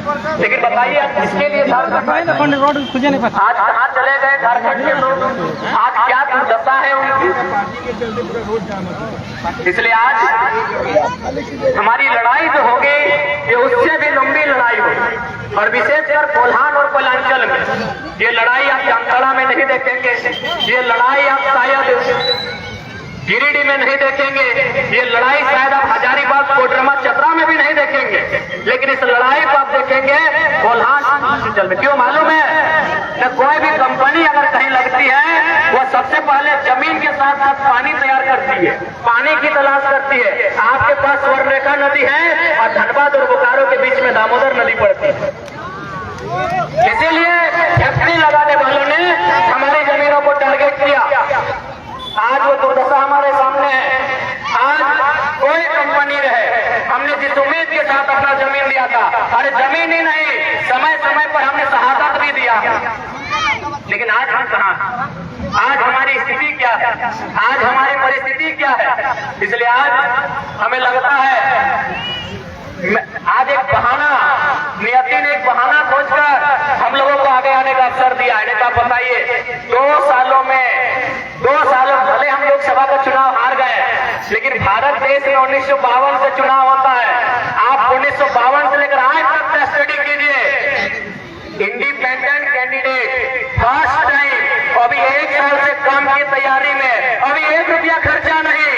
लेकिन बताइए इसके लिए झारखंड रोड खुजे नहीं पता आज कहाँ चले गए झारखंड के लोग, आज क्या दुर्दशा है उनकी। इसलिए आज हमारी लड़ाई जो होगी ये उससे भी लंबी लड़ाई होगी, और विशेषकर कोल्हान और कोयलांचल में ये लड़ाई आप जामताड़ा में नहीं देखेंगे, ये लड़ाई आप शायद गिरिडीह में नहीं देखेंगे, ये लड़ाई शायद आप हजारीबाग कोडरमा चतरा में भी नहीं देखेंगे, लेकिन इस लड़ाई को आप देखेंगे कोल्हान अंचल में। क्यों मालूम है कि कोई भी कंपनी अगर कहीं लगती है वह सबसे पहले जमीन के साथ साथ पानी तैयार करती है, पानी की तलाश करती है। आपके पास स्वर्णरेखा नदी है और धनबाद और बोकारो के बीच में दामोदर नदी पड़ती है। इसीलिए फैक्ट्री लगाने वालों ने हमारी जमीनों को टारगेट किया। आज वो दुर्दशा हमारे सामने है। आज कोई कंपनी रहे, हमने जिस उम्मीद के साथ अपना जमीन दिया था, अरे जमीन ही नहीं समय समय पर हमने शहादत भी दिया, लेकिन आज हम कहाँ, आज हमारी स्थिति क्या है, आज हमारी परिस्थिति क्या है। इसलिए आज हमें लगता है आज एक बहाना, नियति ने एक बहाना खोजकर हम लोगों को आगे आने का अवसर दिया है। आप बताइए 2 सालों भले हम लोकसभा का चुनाव हार गए, लेकिन भारत देश में 1952 से चुनाव होता है। आप 1952 से लेकर आज तक का स्टडी कीजिए, इंडिपेंडेंट कैंडिडेट फर्स्ट टाइम, अभी 1 साल से कम की तैयारी में, अभी 1 रुपया खर्चा नहीं,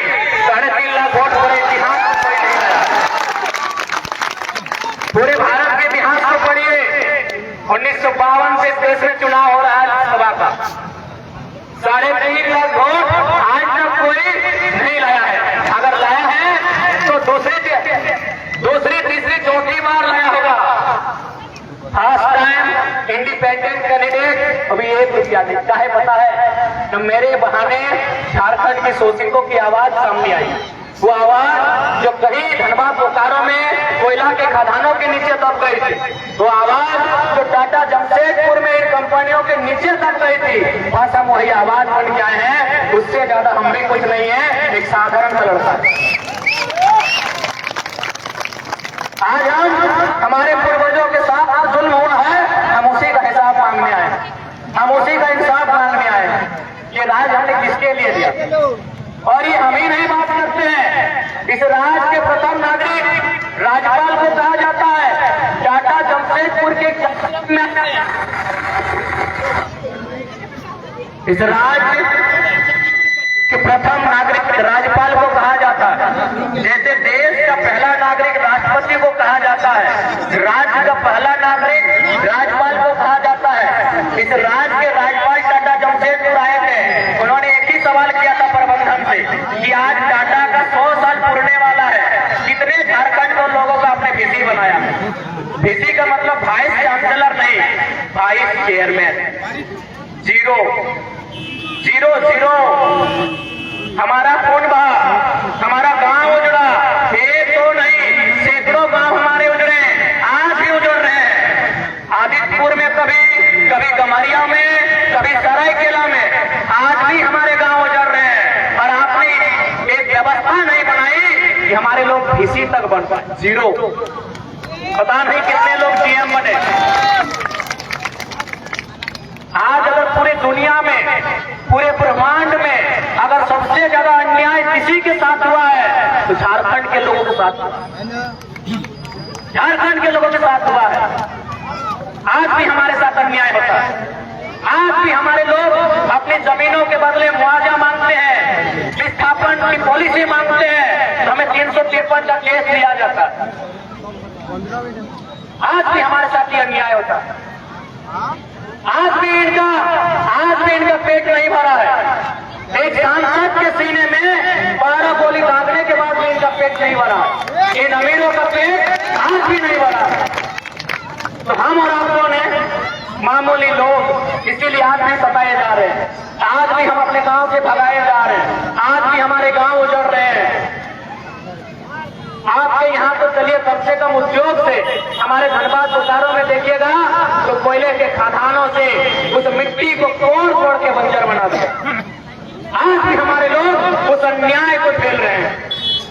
3.5 लाख वोट पूरे इतिहास को कोई नहीं लाया। पूरे भारत के इतिहास को पढ़िए, 1952 से देश में चुनाव हो रहा है लोकसभा का, 3.5 लाख वोट आज तक कोई नहीं लाया है। अगर लाया है तो दूसरी तीसरी चौथी बार लाया होगा। फर्स्ट टाइम इंडिपेंडेंट कैंडिडेट, अभी 1 रुपया नहीं। चाहे पता है तो मेरे बहाने झारखंड की शोषितों की आवाज सामने आई, वो आवाज जो कहीं धनबाद बोकारो में कोयला के खदानों के नीचे दब गई थी, वो आवाज जो टाटा जमशेदपुर में इन कंपनियों के नीचे दब गई थी, बस हम वही आवाज बन के आए हैं। उससे ज्यादा हम भी कुछ नहीं है, एक साधारण सा लड़का। आज हम हमारे पूर्वजों के साथ जुल्म हुआ है, हम उसी का हिसाब मांगने आए, हम उसी का इंसाफ मांगने आए। ये राज हमने किसके लिए दिया, और ये हम ही नहीं बात करते हैं। इस राज के प्रथम नागरिक राज्यपाल को कहा जाता है, टाटा जमशेदपुर के इस राज के प्रथम नागरिक राज्यपाल को कहा जाता है। जैसे देश का पहला नागरिक राष्ट्रपति को कहा जाता है, राज्य का पहला नागरिक राज्यपाल को कहा जाता है। इस राज्य के राज्यपाल टाटा जमशेदपुर आए थे, उन्होंने एक ही सवाल किया था प्रबंधन से कि आज टाटा का 100 साल पूरने वाला है, कितने झारखंड को लोगों का आपने वीसी बनाया। वीसी का मतलब वाइस चांसलर नहीं, वाइस चेयरमैन। 0 हमारा खून बहा, हमारा गांव उजड़ा, 1 2 नहीं सैकड़ों गांव हमारे उजड़े, आज भी उजड़ रहे हैं। आदित्यपुर में कभी गमरिया में, कभी सरायकेला में, आज भी हमारे गांव उजड़ रहे हैं। और आपने एक व्यवस्था नहीं बनाई कि हमारे लोग वीसी तक बन पाए। 0, पता नहीं कितने लोग सीएम बने। आज अगर पूरी दुनिया में, पूरे ब्रह्मांड में अगर सबसे ज्यादा अन्याय किसी के साथ हुआ है तो झारखंड के लोगों के साथ, झारखंड के लोगों के साथ हुआ है। आज भी हमारे साथ अन्याय होता है, आज भी हमारे लोग अपनी जमीनों के बदले मुआवजा मांगते हैं, विस्थापन की पॉलिसी मांगते हैं, हमें 353 का केस दिया जाता है। आज भी हमारे साथ ये अन्याय होता है। आज भी इनका पेट नहीं भरा है। एक सांसद के सीने में 12 गोली दागने के बाद भी इनका पेट नहीं भरा। इन अमीरों का पेट आज भी नहीं भरा। तो हम और आप लोगों ने मामूली लोग, इसीलिए आज भी सताए जा रहे हैं, आज भी हम अपने गांव से भगाए जा रहे हैं, आज भी हमारे गांव उजड़ रहे हैं। आपके यहाँ तो चलिए कम से कम उद्योग से, हमारे धनबाद बोकारो में देखिएगा तो कोयले के खदानों से उस मिट्टी को तोड़ के बंजर बना दिया। आज भी हमारे लोग उस अन्याय को झेल रहे हैं।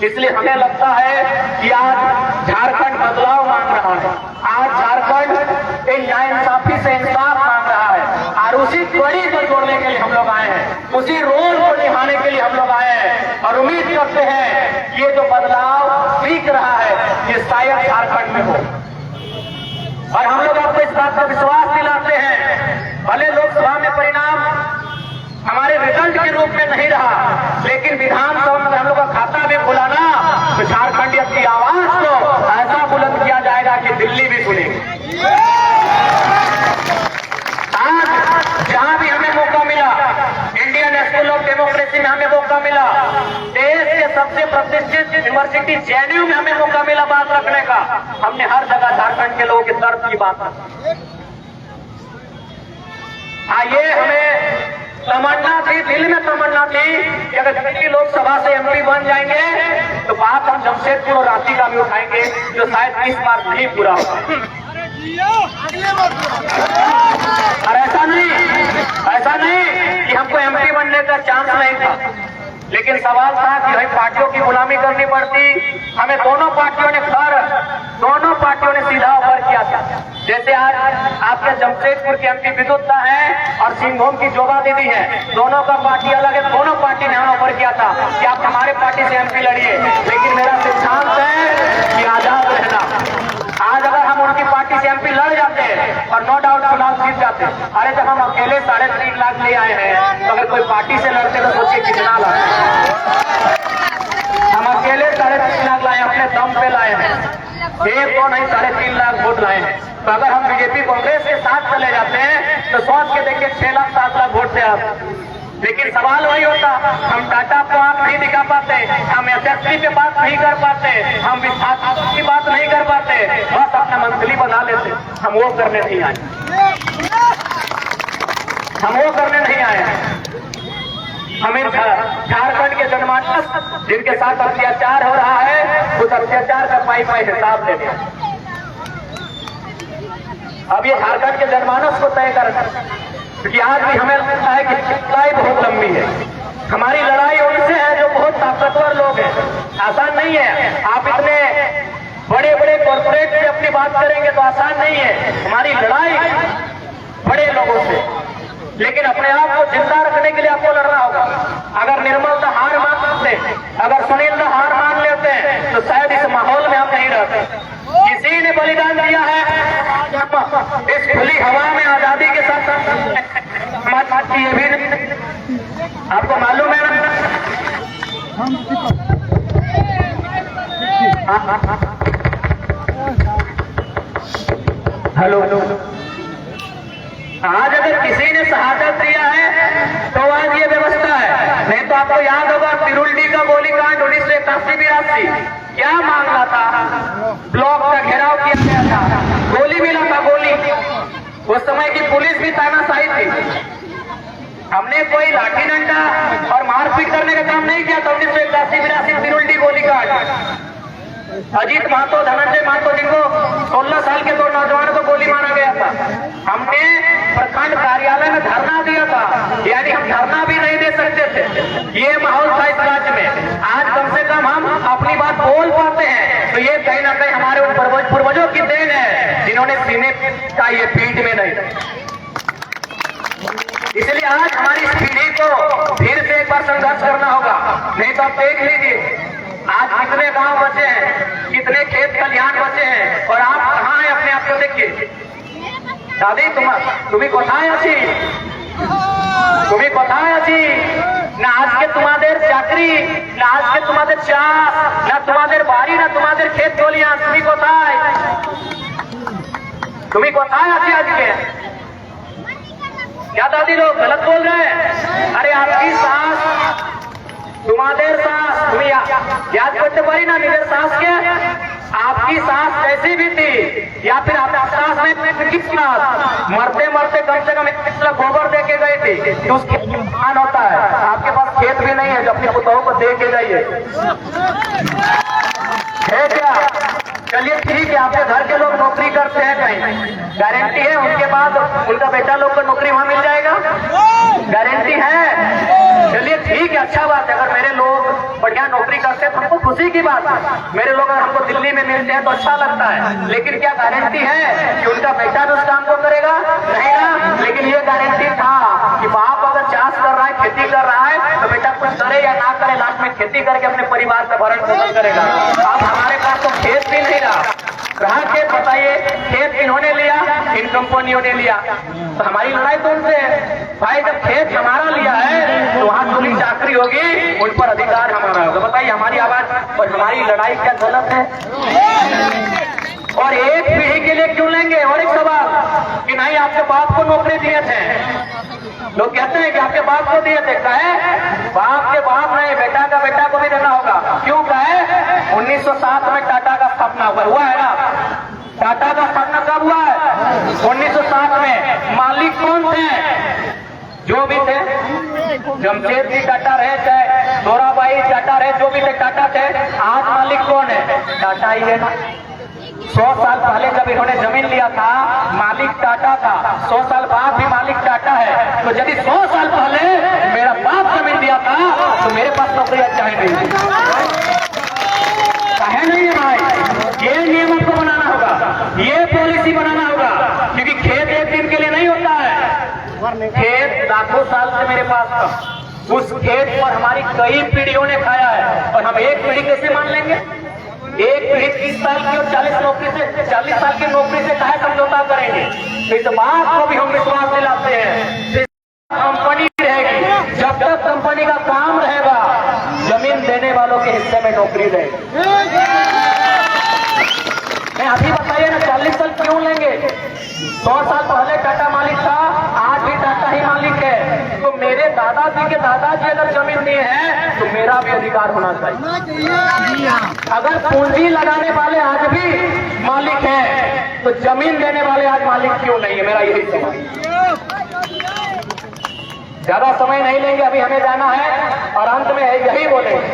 इसलिए हमें लगता है कि आज झारखंड बदलाव मांग रहा है, आज झारखंड ये शायद झारखंड में हो। और हम लोग आपको इस बात का विश्वास दिलाते हैं, भले लोकसभा में परिणाम हमारे रिजल्ट के रूप में नहीं रहा, लेकिन विधानसभा में हम लोग का खाता भी खुलाना तो झारखंड की आवाज को ऐसा बुलंद किया जाएगा कि दिल्ली भी सुनेगी। आज जहां भी हमें मौका मिला, इंडियन स्कूल ऑफ डेमोक्रेसी में हमें मौका मिला, देश के सबसे प्रतिष्ठित यूनिवर्सिटी जेएनयू में हमें मौका मिला बात रखने का, हमने हर जगह झारखंड के लोगों के दर्द की बात रखी। ये हमें तमन्ना थी, दिल में तमन्ना थी कि अगर दिल्ली लोकसभा से एमपी बन जाएंगे तो बात हम जमशेदपुर और रांची का भी उठाएंगे, जो शायद इस बार नहीं पूरा होगा। और ऐसा नहीं कि हमको एमपी बनने का चांस नहीं था, लेकिन सवाल था कि भाई पार्टियों की गुलामी करनी पड़ती। हमें दोनों पार्टियों ने सीधा ऑफर किया था। जैसे आज आपके जमशेदपुर के एमपी विद्युता है और सिंहभूम की जोबा दीदी है, दोनों का पार्टी अलग है, दोनों पार्टी ने ऑफर किया था कि आप हमारे पार्टी से एमपी लड़िए, लेकिन मेरा सिद्धांत है कि आजाद रहना। आज अगर हम उनकी पार्टी से एमपी लड़ जाते और नो डाउट चुनाव जीत जाते, अरे जब हम अकेले 3.5 लाख ले आए हैं तो अगर कोई पार्टी से लड़ते तो सोचिए कितना लाते। हम अकेले 3.5 लाख लाए, अपने दम पे लाए हैं, एक तो नहीं 3.5 लाख वोट लाए हैं। तो अगर हम बीजेपी कांग्रेस के साथ चले जाते हैं तो सोच के देखिए 6 लाख 7 लाख वोट से आप। लेकिन सवाल वही होता, हम टाटा को आंख नहीं दिखा पाते, हम एसएसपी पे बात नहीं कर पाते, हम विस्थापित की बात नहीं कर पाते, बस अपना मंथली बना लेते। हम वो करने नहीं आए, हमें झारखंड के जनमानस जिनके साथ अत्याचार हो रहा है, उस अत्याचार का पाई हिसाब लेने। अब ये झारखंड के जनमानस को तय करना, क्योंकि आज भी हमें लगता है कि लड़ाई बहुत लंबी है। हमारी लड़ाई उनसे है जो बहुत ताकतवर लोग हैं, आसान नहीं है। आप इतने बड़े बड़े कॉर्पोरेट से अपनी बात करेंगे तो आसान नहीं है। हमारी लड़ाई बड़े लोगों से, लेकिन अपने आप को जिंदा रखने के लिए आपको लड़ना होगा। अगर निर्मल दा हार मान लेते, अगर सुनील दा हार मान लेते हैं तो शायद इस माहौल में हम नहीं रहते। किसी ने बलिदान दिया है इस खुली हवा में आजादी के साथ ये भी आपको मालूम है ना। हेलो, आज अगर किसी ने शहादत दिया है तो आज ये व्यवस्था है। नहीं तो आपको याद होगा तिरुल्डी का गोलीकांड 1981-82 क्या मामला था, ब्लॉक का घेराव किया गया था, गोली मिला था, गोली। उस समय की पुलिस भी तानाशाही थी। हमने कोई लाठी डंडा और मारपीट करने का काम नहीं किया था। 1981-82 तिरुल्डी गोलीकांड, अजीत महतो, धनंजय महतो, जिनको 16 साल के 2 नौजवानों को गोली मारा गया था, हमने प्रखंड कार्यालय में धरना दिया था। यानी हम धरना भी नहीं दे सकते थे, ये माहौल था इस राज्य में। आज कम से कम हम अपनी बात बोल पाते हैं, तो ये कहीं ना कहीं हमारे उन पूर्वजों की देन है जिन्होंने सीने का ये पीठ में नहीं। इसलिए आज हमारी इस पीढ़ी को फिर से एक बार संघर्ष करना होगा। नहीं तो आप देख लीजिए आज कितने गांव बचे हैं, कितने खेत खलिहान बचे हैं, और आप कहाँ हैं अपने आप को देखिए। दादी तुम्हें कोথায় আছি, তুমি কোথায় আছি, না আজকে তোমাদের চাকরি, না আজকে তোমাদের চাষ, না তোমাদের বাড়ি, না তোমাদের ক্ষেত খলিহান, তুমি কোথায় আছি আজকে? क्या दादी लोग गलत बोल रहे हैं? अरे आपकी सास, तुम्हारे सास, तुम्हें याद करते पारी ना निजर सास के, आपकी सास कैसी भी थी, या फिर आपकी सास में किस सास मरते मरते कम से कम 1 लाख गोबर दे के गई थी, तो उसके मान होता है। आपके पास खेत भी नहीं है जो अपनी पुतों को दे के जाइए, है क्या? चलिए ठीक है, आपके घर के लोग नौकरी करते हैं, कहीं गारंटी है उनके बाद उनका बेटा लोग को नौकरी वहां मिल जाएगा, गारंटी है? चलिए ठीक है, अच्छा बात है। अगर मेरे लोग बढ़िया नौकरी करते हैं तो हमको खुशी की बात है। मेरे लोग अगर हमको दिल्ली में मिलते हैं तो अच्छा लगता है, लेकिन क्या गारंटी है कि उनका बेटा भी उस काम को करेगा? नहीं ना। लेकिन ये गारंटी था कि बाप अगर चाष कर रहा है, खेती कर रहा है, तो बेटा कुछ करे या ना करे, लास्ट में खेती करके अपने परिवार का भरण पोषण करेगा। अब हमारे पास तो खेत भी नहीं कहा खेत बताइए, खेत इन्होंने लिया, इन कंपनियों ने लिया, तो हमारी लड़ाई तो उनसे है। भाई जब खेत हमारा लिया है तो वहां थोड़ी चाकरी होगी, उन पर अधिकार हमारा होगा। बताइए हमारी आवाज और हमारी लड़ाई क्या गलत है? और एक पीढ़ी के लिए क्यों लेंगे? और एक सवाल कि नहीं आपके बाप को नौकरी दिए थे, लोग कहते हैं कि आपके बाप को दिए थे, कहे बाप के बाप नहीं, बेटा का बेटा को भी देना होगा। क्यों कहे? 1907 में टाटा का स्थापना हुआ है ना, टाटा का स्थापना कब हुआ है? 1907 में। मालिक कौन थे? जो भी थे, जमशेदजी टाटा रहे, चाहे दोराबाई टाटा रहे, जो भी थे टाटा थे। आज मालिक कौन है? टाटा ही है ना। 100 साल पहले जब इन्होंने जमीन लिया था मालिक टाटा था, 100 साल बाद भी मालिक टाटा है। तो यदि 100 साल पहले मेरा बाप जमीन दिया था तो मेरे पास नौकरी अच्छा ही नहीं है नहीं है भाई। ये नियम आपको बनाना होगा, ये पॉलिसी बनाना होगा, क्योंकि खेत एक दिन के लिए नहीं होता है। खेत लाखों साल से मेरे पास था, उस खेत पर हमारी कई पीढ़ियों ने खाया है, और हम एक पीढ़ी कैसे मान लेंगे? एक पीढ़ी 30 साल की और 40 साल की नौकरी से काहे समझौता करेंगे? इस बात को भी हम विश्वास दिलाते हैं। कंपनी रहेगी, जब तक कंपनी का काम रहेगा जमीन देने वालों के हिस्से में नौकरी रहेगी। अभी बताइए ना 40 साल क्यों लेंगे? 100 साल पहले टाटा मालिक था, आज भी टाटा ही मालिक है। तो मेरे दादाजी के दादाजी अगर जमीन दिए हैं तो मेरा भी अधिकार होना चाहिए। अगर पूंजी लगाने वाले आज भी मालिक हैं तो जमीन देने वाले आज मालिक क्यों नहीं है? मेरा यही सवाल। ज्यादा समय नहीं लेंगे, अभी हमें जाना है और अंत में यही बोलेंगे,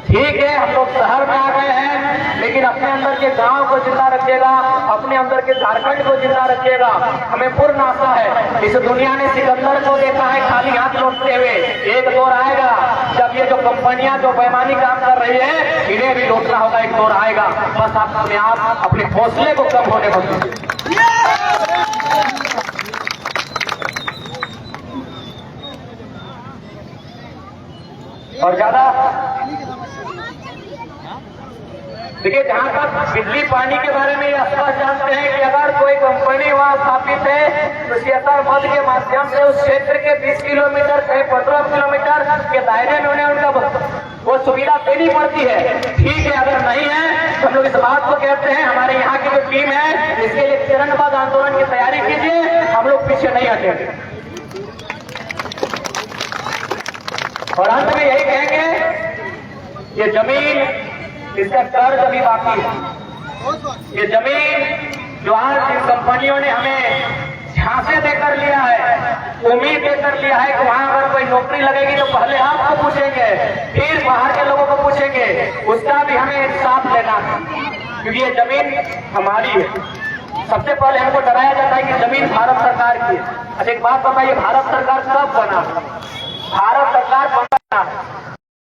ठीक है हम लोग शहर में आ गए हैं, लेकिन अपने अंदर के गांव को जिंदा रखिएगा, अपने अंदर के झारखंड को जिंदा रखिएगा। हमें पूर्ण आशा है, इस दुनिया ने सिकंदर को देखा है खाली हाथ लौटते हुए। एक दौर आएगा जब ये जो कंपनियां जो बेईमानी काम कर रही है इन्हें भी लौटना होगा, एक दौर आएगा। बस आप अपने आप अपने हौसले को कम होने दीजिए। और ज्यादा देखिए, जहां तक बिजली पानी के बारे में स्पष्ट जानते हैं कि अगर कोई कंपनी वहां स्थापित है तो सीएसआर मद के माध्यम से उस क्षेत्र के 20 किलोमीटर कहीं 15 किलोमीटर के दायरे में उन्हें उनका वो सुविधा देनी पड़ती है। ठीक है, अगर नहीं है तो हम लोग इस बात को कहते हैं, हमारे यहाँ की जो टीम है इसके लिए चरणबद्ध आंदोलन की तैयारी कीजिए, हम लोग पीछे नहीं हटेंगे। और अंत में यही कहेंगे, ये जमीन इसका कर्ज अभी बाकी है। ये जमीन जो आज इन कंपनियों ने हमें झांसे देकर लिया है, उम्मीद देकर लिया है कि वहां अगर कोई नौकरी लगेगी तो पहले आपको पूछेंगे, फिर बाहर के लोगों को पूछेंगे, उसका भी हमें इंसाफ लेना है, क्योंकि ये जमीन हमारी है। सबसे पहले हमको डराया जाता है कि जमीन भारत सरकार की है। अच्छा एक बात बताइए, भारत सरकार कब बना? भारत सरकार बना